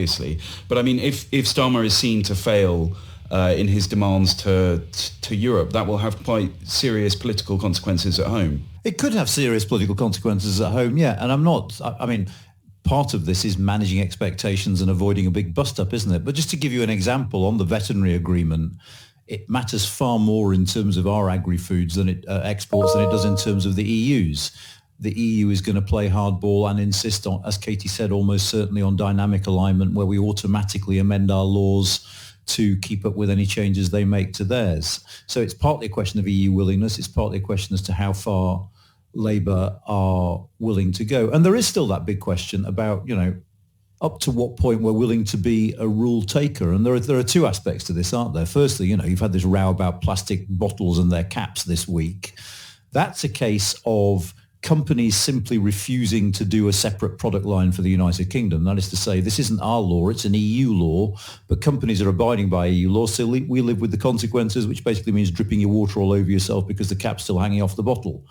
obviously. But I mean, if Starmer is seen to fail in his demands to Europe, that will have quite serious political consequences at home. It could have serious political consequences at home, yeah. And I mean, part of this is managing expectations and avoiding a big bust-up, isn't it? But just to give you an example, on the veterinary agreement, it matters far more in terms of our agri-foods exports than it does in terms of the EU's. The EU is going to play hardball and insist on, as Katie said, almost certainly on dynamic alignment, where we automatically amend our laws to keep up with any changes they make to theirs. So it's partly a question of EU willingness. It's partly a question as to how far Labour are willing to go. And there is still that big question about, up to what point we're willing to be a rule taker. And there are two aspects to this, aren't there? Firstly, you've had this row about plastic bottles and their caps this week. That's a case of companies simply refusing to do a separate product line for the United Kingdom. That is to say, this isn't our law, it's an EU law, but companies are abiding by EU law, so we live with the consequences, which basically means dripping your water all over yourself because the cap's still hanging off the bottle.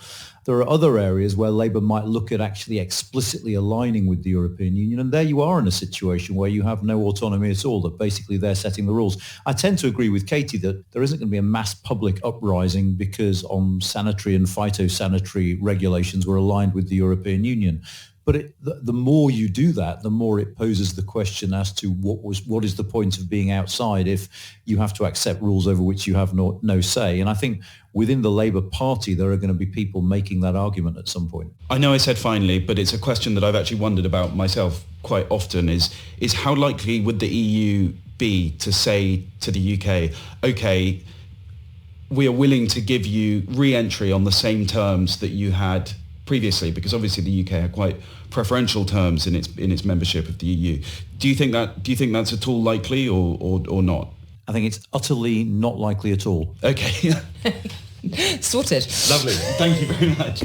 There are other areas where Labour might look at actually explicitly aligning with the European Union, and there you are in a situation where you have no autonomy at all, that basically they're setting the rules. I tend to agree with Katie that there isn't going to be a mass public uprising because on sanitary and phytosanitary regulations we're aligned with the European Union. But the more you do that, the more it poses the question as to what is the point of being outside if you have to accept rules over which you have no say. And I think within the Labour Party, there are going to be people making that argument at some point. I know I said finally, but it's a question that I've actually wondered about myself quite often is how likely would the EU be to say to the UK, okay, we are willing to give you re-entry on the same terms that you had previously, because obviously the UK had quite preferential terms in its membership of the EU. Do you think that's at all likely or not? I think it's utterly not likely at all. Okay. Sorted. Lovely. Thank you very much.